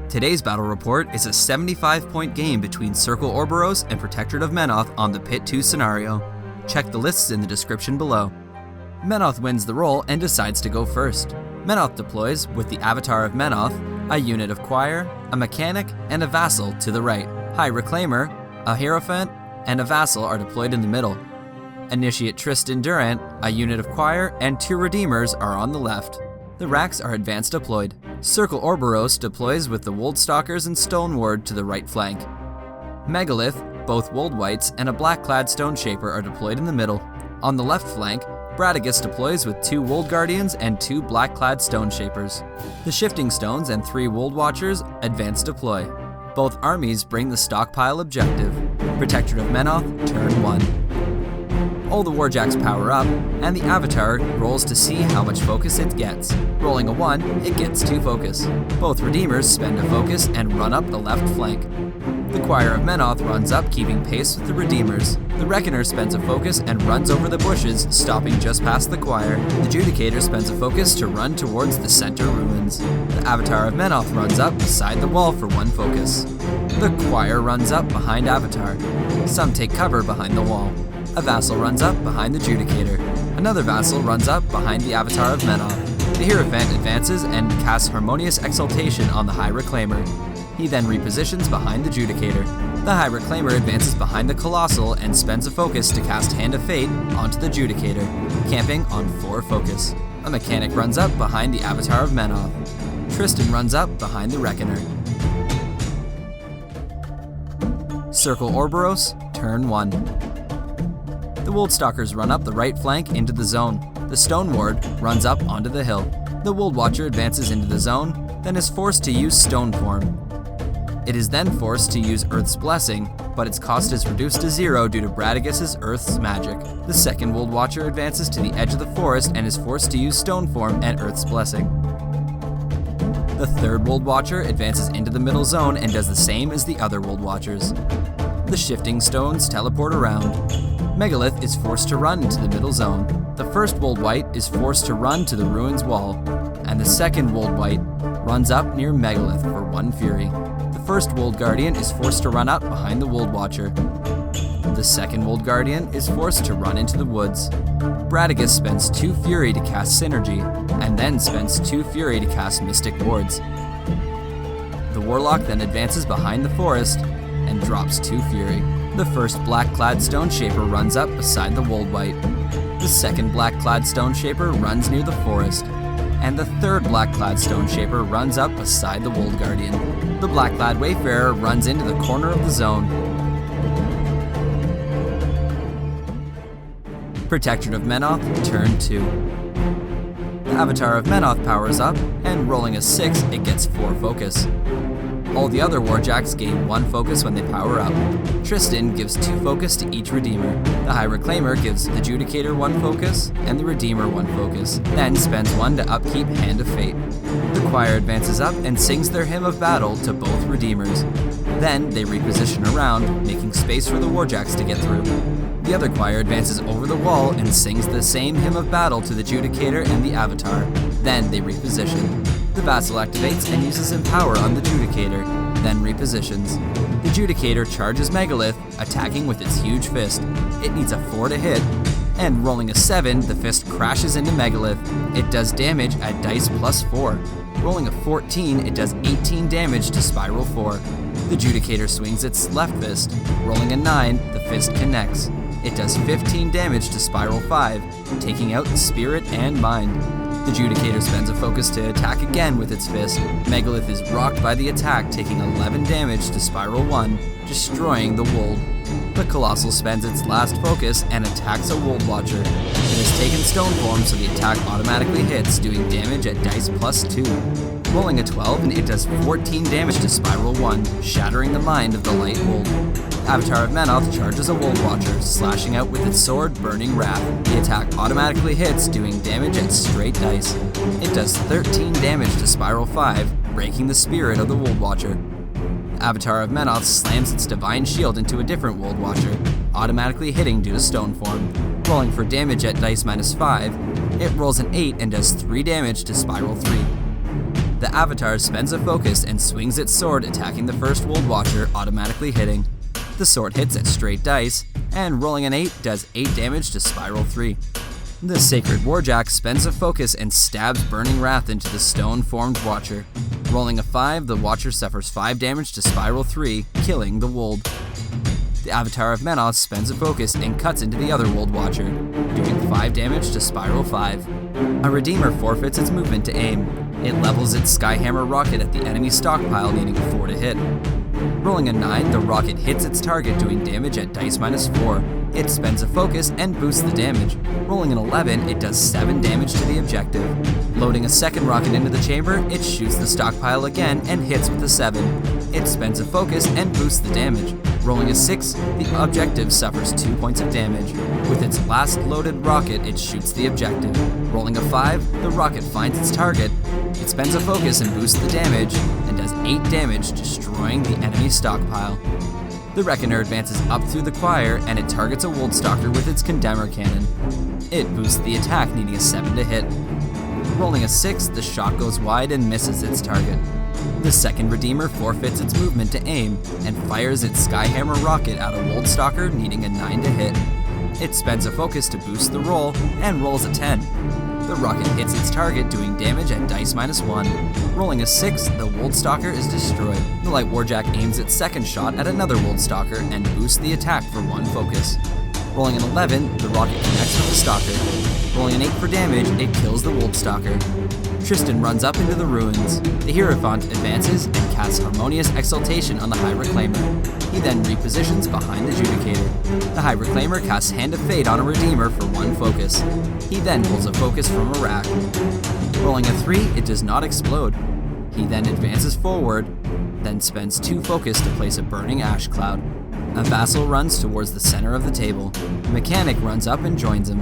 Today's battle report is a 75-point game between Circle Orboros and Protectorate of Menoth on the Pit 2 scenario. Check the lists in the description below. Menoth wins the roll and decides to go first. Menoth deploys with the Avatar of Menoth, a unit of Choir, a Mechanic, and a Vassal to the right. High Reclaimer, a Hierophant, and a Vassal are deployed in the middle. Initiate Tristan Durant, a unit of Choir, and 2 Redeemers are on the left. The racks are advanced deployed. Circle Orboros deploys with the Woldstalkers and Stoneward to the right flank. Megalith, both woldwights, and a black-clad Stone Shaper are deployed in the middle. On the left flank, Bradigus deploys with 2 Wold Guardians and 2 black-clad Stone Shapers. The Shifting Stones and 3 Wold Watchers advance deploy. Both armies bring the stockpile objective. Protectorate of Menoth, turn 1. All the Warjacks power up, and the Avatar rolls to see how much focus it gets. Rolling a 1, it gets 2 focus. Both Redeemers spend a focus and run up the left flank. The Choir of Menoth runs up, keeping pace with the Redeemers. The Reckoner spends a focus and runs over the bushes, stopping just past the Choir. The Judicator spends a focus to run towards the center ruins. The Avatar of Menoth runs up beside the wall for 1 focus. The Choir runs up behind Avatar. Some take cover behind the wall. A Vassal runs up behind the Judicator. Another Vassal runs up behind the Avatar of Menoth. The Hierophant advances and casts Harmonious Exaltation on the High Reclaimer. He then repositions behind the Judicator. The High Reclaimer advances behind the Colossal and spends a focus to cast Hand of Fate onto the Judicator, camping on 4 focus. A Mechanic runs up behind the Avatar of Menoth. Tristan runs up behind the Reckoner. Circle Orboros, turn 1. The Woldstalkers run up the right flank into the zone. The Stoneward runs up onto the hill. The Wold Watcher advances into the zone, then is forced to use Stone Form. It is then forced to use Earth's Blessing, but its cost is reduced to 0 due to Bradigus' Earth's magic. The second Wold Watcher advances to the edge of the forest and is forced to use Stone Form and Earth's Blessing. The third Wold Watcher advances into the middle zone and does the same as the other Wold Watchers. The Shifting Stones teleport around. Megalith is forced to run into the middle zone. The first Woldwight is forced to run to the ruins wall, and the second Woldwight runs up near Megalith for 1 Fury. The first Wold Guardian is forced to run up behind the Wold Watcher. The second Wold Guardian is forced to run into the woods. Bradigus spends 2 Fury to cast Synergy, and then spends 2 Fury to cast Mystic Wards. The Warlock then advances behind the forest and drops 2 Fury. The first black-clad Stone Shaper runs up beside the Woldwight. The second black-clad Stone Shaper runs near the forest. And the third black-clad Stone Shaper runs up beside the Wold Guardian. The black-clad Wayfarer runs into the corner of the zone. Protectorate of Menoth, turn 2. The Avatar of Menoth powers up, and rolling a 6, it gets 4 focus. All the other Warjacks gain 1 focus when they power up. Tristan gives 2 focus to each Redeemer. The High Reclaimer gives the Judicator 1 focus, and the Redeemer 1 focus, then spends 1 to upkeep Hand of Fate. The Choir advances up and sings their Hymn of Battle to both Redeemers. Then they reposition around, making space for the Warjacks to get through. The other Choir advances over the wall and sings the same Hymn of Battle to the Judicator and the Avatar. Then they reposition. The Vassal activates and uses Empower on the Judicator, then repositions. The Judicator charges Megalith, attacking with its huge fist. It needs a 4 to hit, and rolling a 7, the fist crashes into Megalith. It does damage at dice plus 4. Rolling a 14, it does 18 damage to Spiral 4. The Judicator swings its left fist. Rolling a 9, the fist connects. It does 15 damage to Spiral 5, taking out Spirit and Mind. The Judicator spends a focus to attack again with its fist. Megalith is rocked by the attack, taking 11 damage to Spiral 1, destroying the Wold. The Colossal spends its last focus and attacks a Wold Watcher. It has taken Stone Form, so the attack automatically hits, doing damage at dice plus 2. Rolling a 12, and it does 14 damage to Spiral 1, shattering the mind of the Light Wold. Avatar of Menoth charges a Wold Watcher, slashing out with its sword, Burning Wrath. The attack automatically hits, doing damage at straight dice. It does 13 damage to Spiral 5, breaking the spirit of the Wold Watcher. Avatar of Menoth slams its Divine Shield into a different Wold Watcher, automatically hitting due to Stone Form. Rolling for damage at dice minus 5, it rolls an 8 and does 3 damage to Spiral 3. The Avatar spends a focus and swings its sword, attacking the first Wold Watcher, automatically hitting. The sword hits at straight dice, and rolling an 8 does 8 damage to Spiral 3. The Sacred Warjack spends a focus and stabs Burning Wrath into the stone-formed Watcher. Rolling a 5, the Watcher suffers 5 damage to Spiral 3, killing the Wold. The Avatar of Menoth spends a focus and cuts into the other Wold Watcher, doing 5 damage to Spiral 5. A Redeemer forfeits its movement to aim. It levels its Skyhammer rocket at the enemy stockpile, needing a 4 to hit. Rolling a 9, the rocket hits its target, doing damage at dice -4. It spends a focus and boosts the damage. Rolling an 11, it does 7 damage to the objective. Loading a second rocket into the chamber, it shoots the stockpile again and hits with a 7. It spends a focus and boosts the damage. Rolling a 6, the objective suffers 2 points of damage. With its last loaded rocket, it shoots the objective. Rolling a 5, the rocket finds its target. It spends a focus and boosts the damage, and does 8 damage, destroying the enemy stockpile. The Reckoner advances up through the choir, and it targets a Woldstalker with its Condemner Cannon. It boosts the attack, needing a 7 to hit. Rolling a 6, the shot goes wide and misses its target. The second Redeemer forfeits its movement to aim, and fires its Skyhammer rocket at a Woldstalker, needing a 9 to hit. It spends a focus to boost the roll, and rolls a 10. The rocket hits its target, doing damage at dice -1. Rolling a 6, the Woldstalker is destroyed. The Light Warjack aims its second shot at another Woldstalker and boosts the attack for 1 focus. Rolling an 11, the rocket connects with the Stalker. Rolling an 8 for damage, it kills the Woldstalker. Tristan runs up into the ruins. The Hierophant advances and casts Harmonious Exaltation on the High Reclaimer. He then repositions behind the Judicator. The High Reclaimer casts Hand of Fate on a Redeemer for 1 focus. He then pulls a focus from a rack. Rolling a 3, it does not explode. He then advances forward, then spends 2 focus to place a Burning Ash Cloud. A Vassal runs towards the center of the table. The Mechanic runs up and joins him.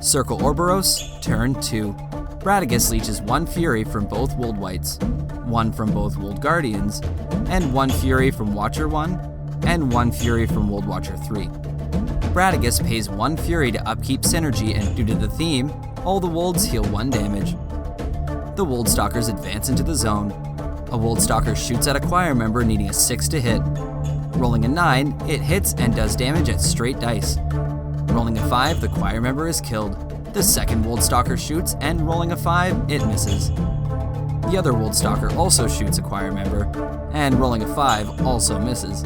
Circle Orboros, turn 2. Bradigus leeches 1 Fury from both woldwights, 1 from both Wold Guardians, and 1 Fury from Watcher 1, and 1 Fury from Wold Watcher 3. Bradigus pays 1 Fury to upkeep synergy, and due to the theme, all the Wolds heal 1 damage. The Woldstalkers advance into the zone. A Woldstalker shoots at a choir member, needing a 6 to hit. Rolling a 9, it hits and does damage at straight dice. Rolling a 5, the choir member is killed. The second Woldstalker shoots, and rolling a 5, it misses. The other Woldstalker also shoots a choir member, and rolling a 5 also misses.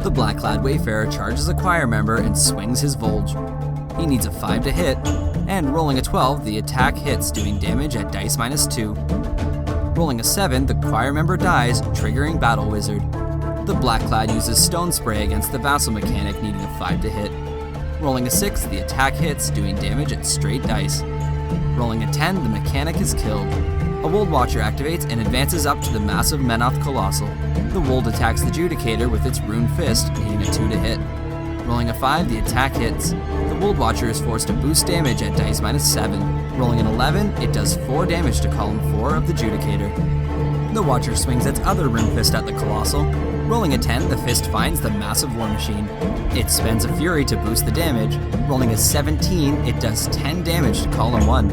The Black-clad Wayfarer charges a choir member and swings his Volge. He needs a 5 to hit, and rolling a 12, the attack hits, doing damage at dice -2. Rolling a 7, the choir member dies, triggering Battle Wizard. The Black-clad uses Stone Spray against the Vassal Mechanic, needing a 5 to hit. Rolling a 6, the attack hits, doing damage at straight dice. Rolling a 10, the Mechanic is killed. A Wold Watcher activates and advances up to the massive Menoth Colossal. The Wold attacks the Judicator with its Rune Fist, needing a 2 to hit. Rolling a 5, the attack hits. The Wold Watcher is forced to boost damage at dice -7. Rolling an 11, it does 4 damage to column 4 of the Judicator. The Watcher swings its other Rune Fist at the Colossal. Rolling a 10, the fist finds the massive War Machine. It spends a Fury to boost the damage. Rolling a 17, it does 10 damage to column 1.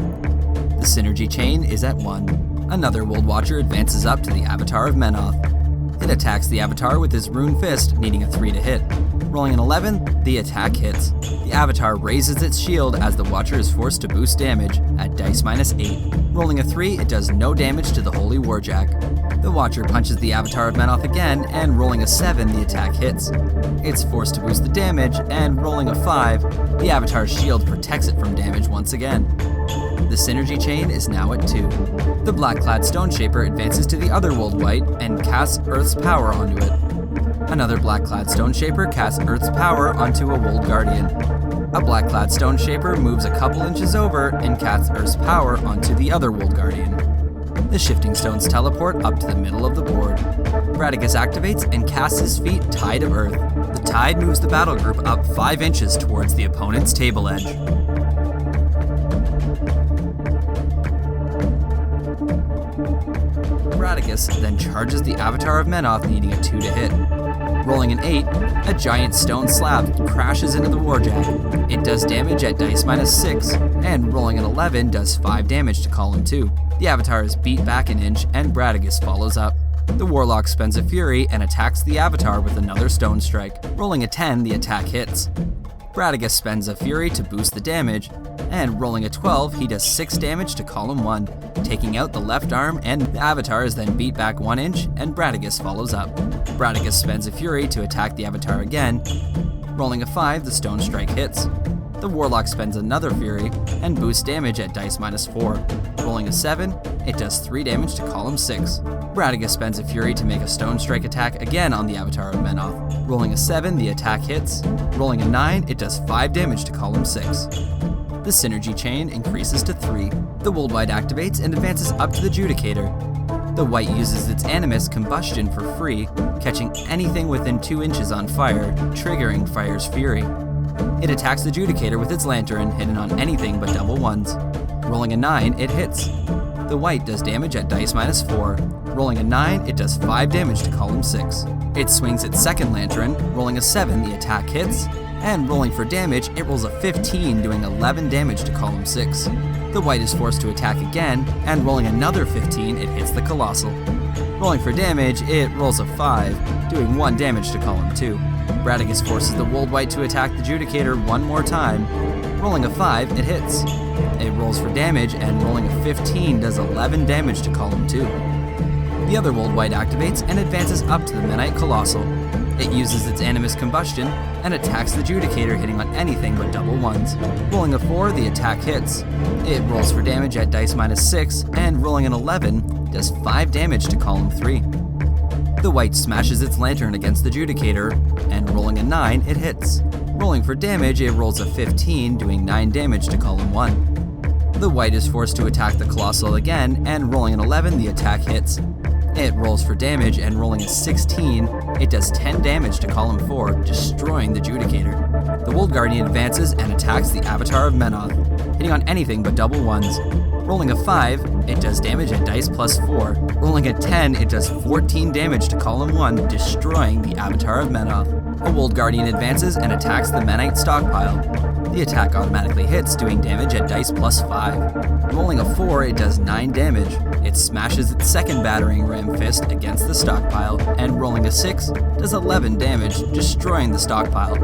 The Synergy Chain is at 1. Another Wold Watcher advances up to the Avatar of Menoth. It attacks the Avatar with his Rune Fist, needing a 3 to hit. Rolling an 11, the attack hits. The Avatar raises its shield as the Watcher is forced to boost damage at dice -8. Rolling a 3, it does no damage to the Holy Warjack. The Watcher punches the Avatar of Menoth again, and rolling a 7, the attack hits. It's forced to boost the damage, and rolling a 5, the Avatar's shield protects it from damage once again. The Synergy Chain is now at 2. The Black-clad Stone Shaper advances to the other Woldwight and casts Earth's Power onto it. Another Black-clad Stone Shaper casts Earth's Power onto a Wold Guardian. A Black-clad Stone Shaper moves a couple inches over and casts Earth's Power onto the other Wold Guardian. The Shifting Stones teleport up to the middle of the board. Bradigus activates and casts his feet Tide of Earth. The tide moves the battle group up 5 inches towards the opponent's table edge. Bradigus then charges the Avatar of Menoth, needing a 2 to hit. Rolling an 8, a giant stone slab crashes into the Warjack. It does damage at dice -6, and rolling an 11 does 5 damage to column 2. The Avatar is beat back an inch, and Bradigus follows up. The Warlock spends a Fury and attacks the Avatar with another Stone Strike. Rolling a 10, the attack hits. Bradigus spends a Fury to boost the damage, and rolling a 12, he does 6 damage to column 1, taking out the left arm, and the Avatar is then beat back 1 inch, and Bradigus follows up. Bradigus spends a Fury to attack the Avatar again. Rolling a 5, the Stone Strike hits. The Warlock spends another Fury and boosts damage at dice -4. Rolling a 7, it does 3 damage to column 6. Bradigus spends a Fury to make a Stone Strike attack again on the Avatar of Menoth. Rolling a 7, the attack hits. Rolling a 9, it does 5 damage to column 6. The synergy chain increases to 3. The woldwight activates and advances up to the Judicator. The white uses its Animus Combustion for free, catching anything within 2 inches on fire, triggering Fire's Fury. It attacks the Judicator with its lantern, hidden on anything but double ones. Rolling a 9, it hits. The white does damage at dice -4. Rolling a 9, it does 5 damage to column 6. It swings its second lantern. Rolling a 7, the attack hits. And rolling for damage, it rolls a 15, doing 11 damage to column 6. The white is forced to attack again, and rolling another 15, it hits the Colossal. Rolling for damage, it rolls a 5, doing 1 damage to column 2. Bradigus forces the woldwight to attack the Judicator one more time. Rolling a 5, it hits. It rolls for damage, and rolling a 15 does 11 damage to column 2. The other woldwight activates and advances up to the Menite Colossal. It uses its Animus Combustion and attacks the Judicator, hitting on anything but double ones. Rolling a 4, the attack hits. It rolls for damage at dice -6, and rolling an 11 does 5 damage to column 3. The white smashes its lantern against the Judicator, and rolling a 9, it hits. Rolling for damage, it rolls a 15, doing 9 damage to column 1. The white is forced to attack the Colossal again, and rolling an 11, the attack hits. It rolls for damage, and rolling a 16, it does 10 damage to column 4, destroying the Judicator. The Wold Guardian advances and attacks the Avatar of Menoth, hitting on anything but double ones. Rolling a 5, it does damage at dice +4. Rolling a 10, it does 14 damage to column 1, destroying the Avatar of Menoth. A Wold Guardian advances and attacks the Menite stockpile. The attack automatically hits, doing damage at dice +5. Rolling a 4, it does 9 damage. It smashes its second battering ram fist against the stockpile, and rolling a 6 does 11 damage, destroying the stockpile.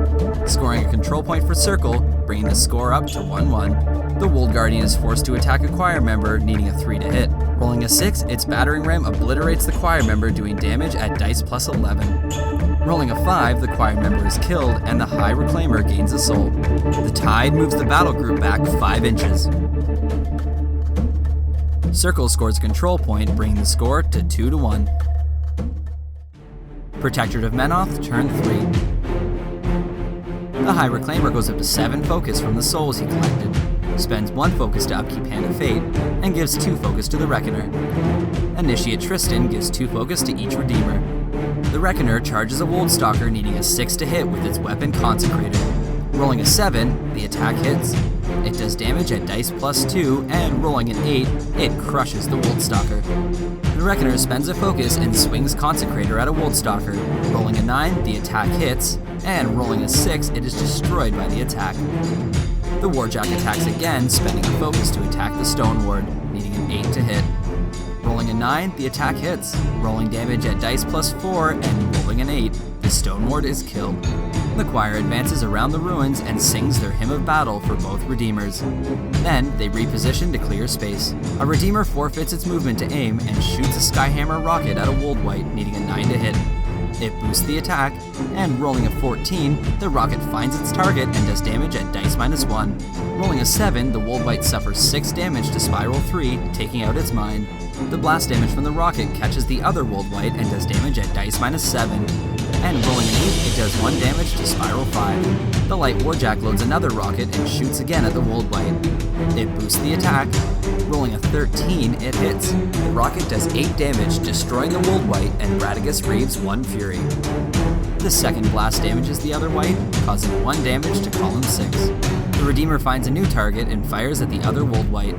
Scoring a control point for Circle, bringing the score up to 1-1. The Wold Guardian is forced to attack a choir member, needing a 3 to hit. Rolling a 6, its battering ram obliterates the choir member, doing damage at dice +11. Rolling a 5, the choir member is killed, and the High Reclaimer gains a soul. The tide moves the battle group back 5 inches. Circle scores a control point, bringing the score to 2-1. Protectorate of Menoth, turn 3. The High Reclaimer goes up to 7 focus from the souls he collected, spends 1 focus to upkeep Hand of Fate, and gives 2 focus to the Reckoner. Initiate Tristan gives 2 focus to each Redeemer. The Reckoner charges a Woldstalker, needing a 6 to hit with its weapon Consecrated. Rolling a 7, the attack hits. It does damage at dice +2, and rolling an 8, it crushes the Woldstalker. The Reckoner spends a focus and swings Consecrator at a Woldstalker. Rolling a 9, the attack hits, and rolling a 6, it is destroyed by the attack. The Warjack attacks again, spending a focus to attack the Stone Ward, needing an 8 to hit. Rolling a 9, the attack hits. Rolling damage at dice +4, and rolling an 8, the Stone Ward is killed. The choir advances around the ruins and sings their hymn of battle for both Redeemers. Then, they reposition to clear space. A Redeemer forfeits its movement to aim and shoots a Skyhammer rocket at a Woldwight, needing a 9 to hit. It boosts the attack, and rolling a 14, the rocket finds its target and does damage at dice -1. Rolling a 7, the Woldwight suffers 6 damage to Spiral 3, taking out its mind. The blast damage from the rocket catches the other Woldwight and does damage at dice -7. And rolling an 8, it does 1 damage to Spiral 5. The Light Warjack loads another rocket and shoots again at the Woldwight. It boosts the attack. Rolling a 13, it hits. The rocket does 8 damage, destroying the Woldwight, and Bradigus reaves 1 Fury. The second blast damages the other Wight, causing 1 damage to column 6. The Redeemer finds a new target and fires at the other Woldwight.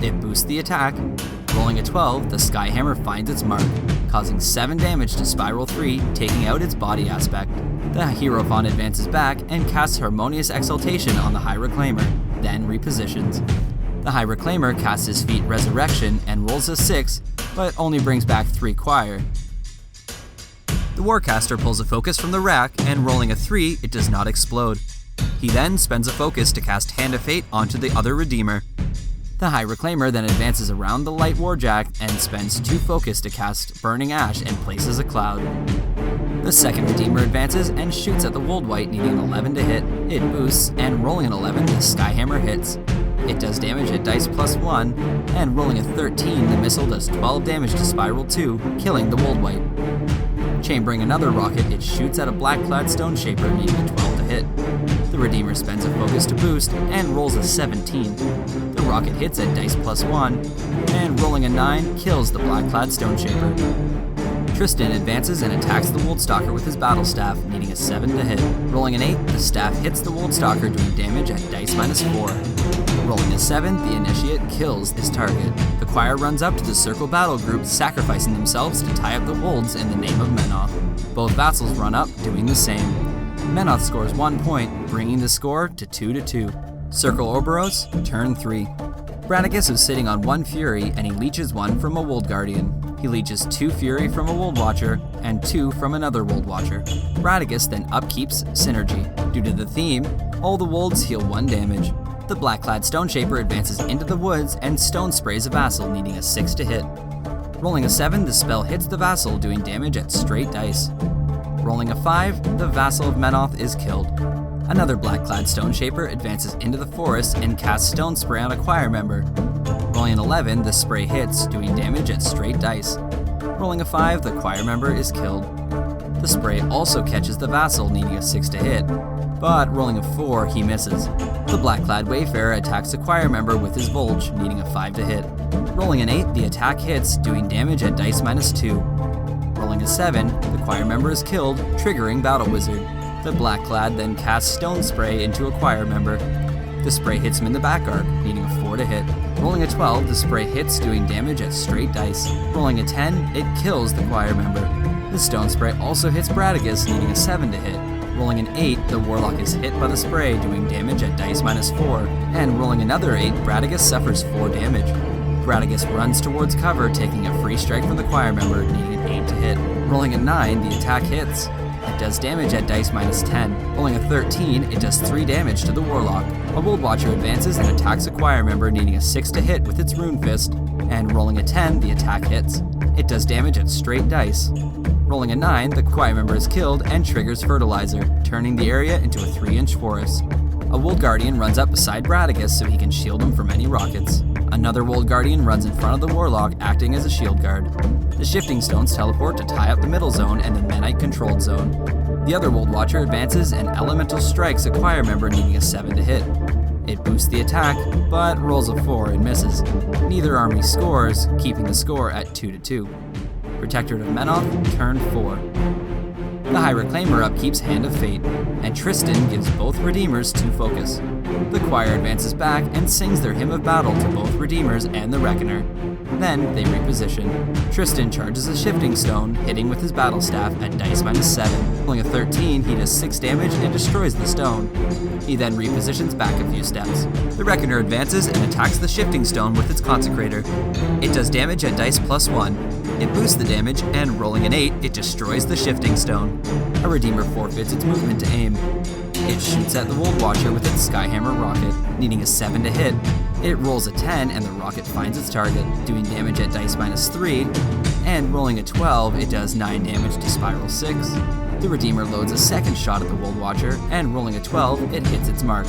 It boosts the attack. Rolling a 12, the Skyhammer finds its mark. causing 7 damage to Spiral 3, taking out its body aspect. The Hierophant advances back and casts Harmonious Exaltation on the High Reclaimer, then repositions. The High Reclaimer casts his feat Resurrection and rolls a 6, but only brings back 3 Choir. The Warcaster pulls a focus from the rack, and rolling a 3, it does not explode. He then spends a focus to cast Hand of Fate onto the other Redeemer. The High Reclaimer then advances around the Light Warjack and spends 2 focus to cast Burning Ash and places a cloud. The second Redeemer advances and shoots at the woldwight, needing an 11 to hit. It boosts, and rolling an 11, the Skyhammer hits. It does damage at dice +1, and rolling a 13, the missile does 12 damage to Spiral 2, killing the woldwight. Chambering another rocket, it shoots at a black-clad Stone Shaper, needing a 12 to hit. The Redeemer spends a focus to boost and rolls a 17. The rocket hits at dice +1, and rolling a 9 kills the black-clad Stone Shaper. Tristan advances and attacks the Woldstalker with his battle staff, needing a 7 to hit. Rolling an 8, the staff hits the Woldstalker, doing damage at dice -4. Rolling a 7, the Initiate kills his target. The Choir runs up to the Circle battle group, sacrificing themselves to tie up the Wolds in the name of Menoth. Both vassals run up, doing the same. Menoth scores 1 point, bringing the score to 2-2. Circle Orboros, turn 3. Bratagas is sitting on 1 Fury, and he leeches 1 from a Wold Guardian. He leeches 2 Fury from a Wold Watcher, and 2 from another Wold Watcher. Bratagas then upkeeps Synergy. Due to the theme, all the Wolds heal 1 damage. The black-clad Stone Shaper advances into the woods and Stone Sprays a vassal, needing a 6 to hit. Rolling a 7, the spell hits the vassal, doing damage at straight dice. Rolling a 5, the Vassal of Menoth is killed. Another black-clad Stone Shaper advances into the forest and casts Stone Spray on a Choir member. Rolling an 11, the spray hits, doing damage at straight dice. Rolling a 5, the Choir member is killed. The spray also catches the vassal, needing a 6 to hit, but rolling a 4, he misses. The black-clad Wayfarer attacks the Choir member with his Volge, needing a 5 to hit. Rolling an 8, the attack hits, doing damage at dice -2. Rolling a 7, the Choir member is killed, triggering Battle Wizard. The black-clad then casts Stone Spray into a Choir member. The spray hits him in the back arc, needing a 4 to hit. Rolling a 12, the spray hits, doing damage at straight dice. Rolling a 10, it kills the Choir member. The Stone Spray also hits Bratagas, needing a 7 to hit. Rolling an 8, the Warlock is hit by the spray, doing damage at dice -4. And rolling another 8, Bratagas suffers 4 damage. Bratagas runs towards cover, taking a free strike from the Choir member, needing an 8 to hit. Rolling a 9, the attack hits. It does damage at dice -10. Rolling a 13, it does 3 damage to the Warlock. A Wold Watcher advances and attacks a Choir member, needing a 6 to hit with its Rune Fist. And rolling a 10, the attack hits. It does damage at straight dice. Rolling a 9, the Choir member is killed and triggers Fertilizer, turning the area into a 3-inch forest. A Wold Guardian runs up beside Bratagas so he can shield him from any rockets. Another Wold Guardian runs in front of the Warlock, acting as a shield guard. The Shifting Stones teleport to tie up the middle zone and the Menite-controlled zone. The other Wold Watcher advances and Elemental strikes a Choir member, needing a 7 to hit. It boosts the attack, but rolls a 4 and misses. Neither army scores, keeping the score at 2-2. Protectorate of Menoth, turn 4. The High Reclaimer upkeeps Hand of Fate, and Tristan gives both Redeemers 2 focus. The Choir advances back and sings their Hymn of Battle to both Redeemers and the Reckoner. Then they reposition. Tristan charges a Shifting Stone, hitting with his battle staff at dice -7. Rolling a 13, he does 6 damage and destroys the stone. He then repositions back a few steps. The Reckoner advances and attacks the Shifting Stone with its Consecrator. It does damage at dice +1. It boosts the damage, and rolling an 8, it destroys the Shifting Stone. A Redeemer forfeits its movement to aim. It shoots at the Wold Watcher with its Skyhammer rocket, needing a 7 to hit. It rolls a 10 and the rocket finds its target, doing damage at dice -3, and rolling a 12, it does 9 damage to Spiral 6. The Redeemer loads a second shot at the Wold Watcher, and rolling a 12, it hits its mark,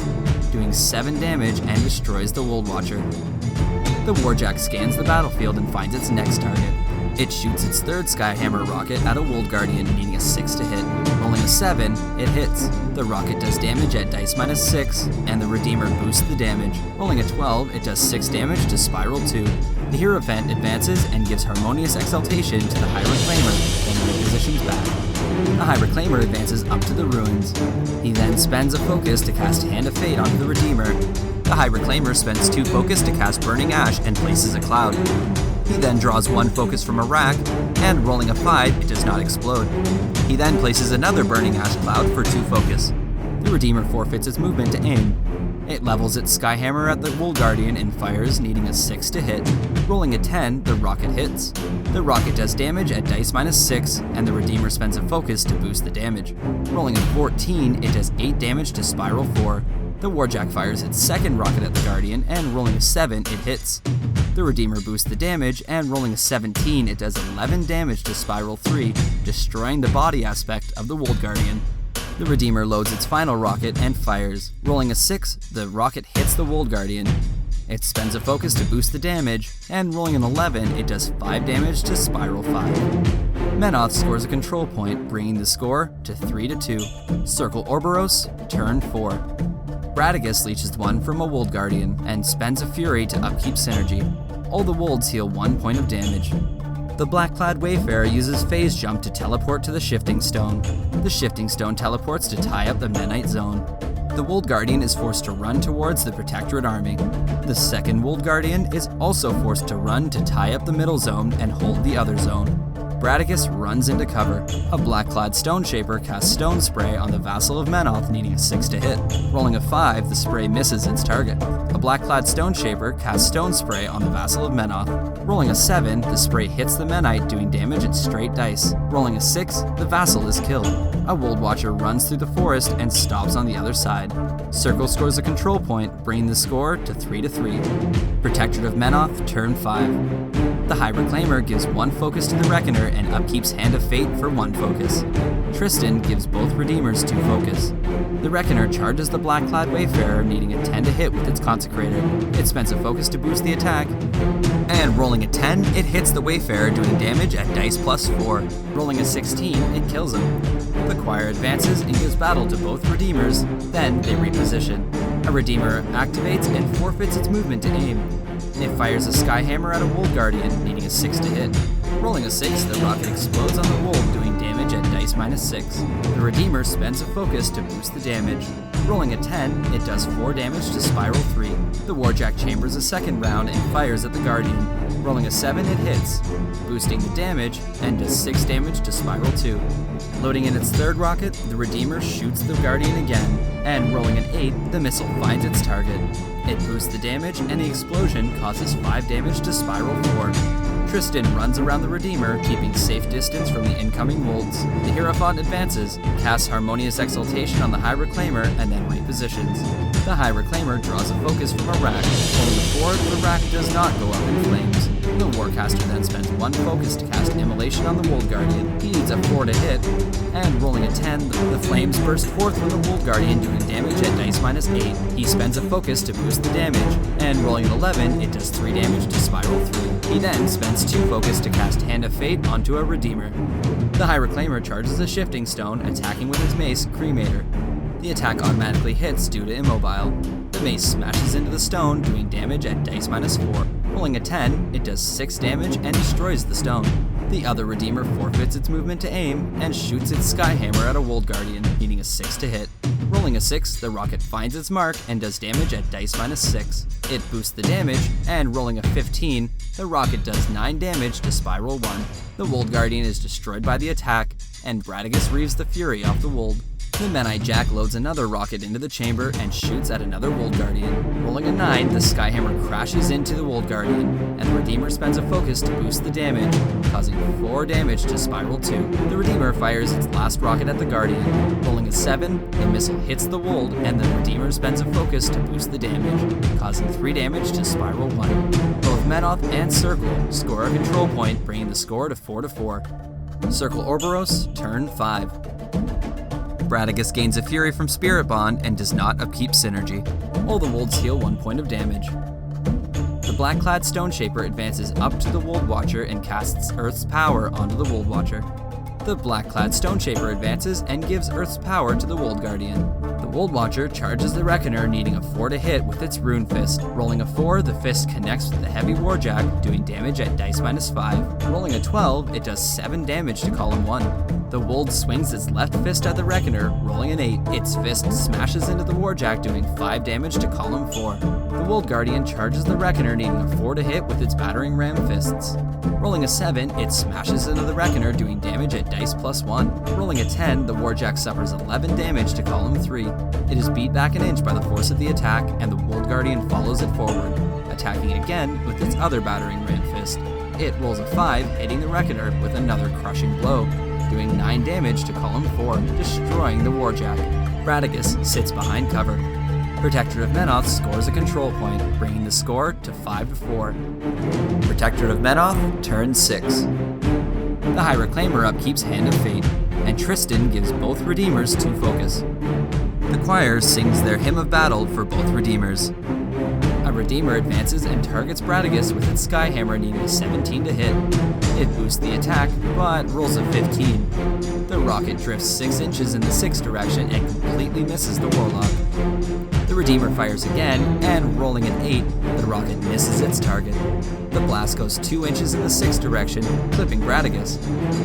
doing 7 damage and destroys the Wold Watcher. The Warjack scans the battlefield and finds its next target. It shoots its third Skyhammer rocket at a Wold Guardian, needing a 6 to hit. Rolling a 7, it hits. The rocket does damage at dice -6, and the Redeemer boosts the damage. Rolling a 12, it does 6 damage to Spiral 2. The Hierophant advances and gives Harmonious Exaltation to the High Reclaimer, then repositions back. The High Reclaimer advances up to the ruins. He then spends a focus to cast Hand of Fate onto the Redeemer. The High Reclaimer spends 2 focus to cast Burning Ash and places a cloud. He then draws 1 focus from a rack, and rolling a 5, it does not explode. He then places another burning ash cloud for 2 focus. The Redeemer forfeits its movement to aim. It levels its Skyhammer at the Wold Guardian and fires, needing a 6 to hit. Rolling a 10, the rocket hits. The rocket does damage at dice -6, and the Redeemer spends a focus to boost the damage. Rolling a 14, it does 8 damage to Spiral 4. The Warjack fires its second rocket at the Guardian, and rolling a 7, it hits. The Redeemer boosts the damage, and rolling a 17, it does 11 damage to Spiral 3, destroying the body aspect of the Wold Guardian. The Redeemer loads its final rocket and fires. Rolling a 6, the rocket hits the Wold Guardian. It spends a focus to boost the damage, and rolling an 11, it does 5 damage to Spiral 5. Menoth scores a control point, bringing the score to 3-2. Circle Orboros, turn 4. Bradigus leeches 1 from a Wold Guardian, and spends a Fury to upkeep synergy. All the Wolds heal 1 point of damage. The Black-clad Wayfarer uses Phase Jump to teleport to the Shifting Stone. The Shifting Stone teleports to tie up the Menite Zone. The Wold Guardian is forced to run towards the Protectorate army. The second Wold Guardian is also forced to run to tie up the middle zone and hold the other zone. Bradigus runs into cover. A Black-clad Stone Shaper casts Stone Spray on the Vassal of Menoth, needing a 6 to hit. Rolling a 5, the spray misses its target. A Black-clad Stone Shaper casts Stone Spray on the Vassal of Menoth. Rolling a 7, the spray hits the Menite, doing damage at straight dice. Rolling a 6, the Vassal is killed. A Wold Watcher runs through the forest and stops on the other side. Circle scores a control point, bringing the score to 3-3. Protectorate of Menoth, turn 5. The High Reclaimer gives 1 focus to the Reckoner and upkeeps Hand of Fate for 1 focus. Tristan gives both Redeemers 2 focus. The Reckoner charges the Black-clad Wayfarer, needing a 10 to hit with its Consecrator. It spends a focus to boost the attack, and rolling a 10, it hits the Wayfarer, doing damage at dice +4. Rolling a 16, it kills him. The Choir advances and gives battle to both Redeemers, then they reposition. A Redeemer activates and forfeits its movement to aim. It fires a Skyhammer at a Wold Guardian, needing a 6 to hit. Rolling a 6, the rocket explodes on the Wold, doing damage at dice -6. The Redeemer spends a focus to boost the damage. Rolling a 10, it does 4 damage to Spiral 3. The Warjack chambers a second round and fires at the Guardian. Rolling a 7, it hits, boosting the damage, and does 6 damage to Spiral 2. Loading in its third rocket, the Redeemer shoots the Guardian again, and rolling an 8, the missile finds its target. It boosts the damage, and the explosion causes 5 damage to Spiral 4. Tristan runs around the Redeemer, keeping safe distance from the incoming Wolds. The Hierophant advances, casts Harmonious Exaltation on the High Reclaimer, and then repositions. The High Reclaimer draws a focus from a rack. Rolling a 4, the rack does not go up in flames. The Warcaster then spends 1 focus to cast Immolation on the Wold Guardian. He needs a 4 to hit, and rolling a 10, the flames burst forth from the Wold Guardian, doing damage at dice -8. He spends a focus to boost the damage, and rolling an 11, it does 3 damage to Spiral 3. He then spends 2 focus to cast Hand of Fate onto a Redeemer. The High Reclaimer charges a Shifting Stone, attacking with his mace, Cremator. The attack automatically hits due to Immobile. The mace smashes into the stone, doing damage at dice -4. Rolling a 10, it does 6 damage and destroys the stone. The other Redeemer forfeits its movement to aim and shoots its Skyhammer at a Wold Guardian, needing a 6 to hit. Rolling a 6, the rocket finds its mark and does damage at dice -6. It boosts the damage, and rolling a 15, the rocket does 9 damage to Spiral 1. The Wold Guardian is destroyed by the attack, and Bradigus reaves the Fury off the Wold. The Menite Jack loads another rocket into the chamber and shoots at another Wold Guardian. Rolling a 9, the Skyhammer crashes into the Wold Guardian, and the Redeemer spends a focus to boost the damage, causing 4 damage to Spiral 2. The Redeemer fires its last rocket at the Guardian. Rolling a 7, the missile hits the Wold, and the Redeemer spends a focus to boost the damage, causing 3 damage to Spiral 1. Both Menoth and Circle score a control point, bringing the score to 4-4. Circle Orboros, turn 5. Bradigus gains a Fury from Spirit Bond and does not upkeep synergy. All the Wolds heal 1 point of damage. The Black-clad Stone Shaper advances up to the Wold Watcher and casts Earth's Power onto the Wold Watcher. The Black-clad Stone Shaper advances and gives Earth's Power to the Wold Guardian. The Wold Watcher charges the Reckoner, needing a 4 to hit with its Rune Fist. Rolling a 4, the fist connects with the heavy Warjack, doing damage at dice -5. Rolling a 12, it does 7 damage to Column 1. The Wold swings its left fist at the Reckoner, rolling an 8. Its fist smashes into the Warjack, doing 5 damage to Column 4. The Wold Guardian charges the Reckoner, needing a 4 to hit with its battering ram fists. Rolling a 7, it smashes into the Reckoner, doing damage at dice +1. Rolling a 10, the Warjack suffers 11 damage to column 3. It is beat back an inch by the force of the attack, and the Wold Guardian follows it forward, attacking again with its other battering ram fist. It rolls a 5, hitting the Reckoner with another crushing blow, doing 9 damage to column 4, destroying the Warjack. Bradigus sits behind cover. Protectorate of Menoth scores a control point, bringing the score to 5-4. Protectorate of Menoth, turn 6. The High Reclaimer upkeeps Hand of Fate, and Tristan gives both Redeemers 2 focus. The choir sings their Hymn of Battle for both Redeemers. A Redeemer advances and targets Bradigus with its Skyhammer, needing a 17 to hit. It boosts the attack, but rolls a 15. The rocket drifts 6 inches in the 6 direction and completely misses the Warlock. The Redeemer fires again, and rolling an 8, the rocket misses its target. The blast goes 2 inches in the 6 direction, clipping Bradigus.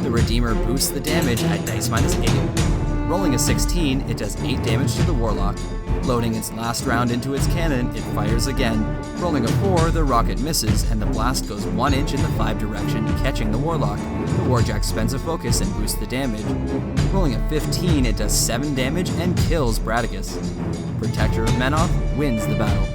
The Redeemer boosts the damage at dice -8. Rolling a 16, it does 8 damage to the Warlock. Loading its last round into its cannon, it fires again. Rolling a 4, the rocket misses, and the blast goes 1 inch in the 5 direction, catching the Warlock. The Warjack spends a focus and boosts the damage. Rolling a 15, it does 7 damage and kills Bradigus. Protector of Menoth wins the battle.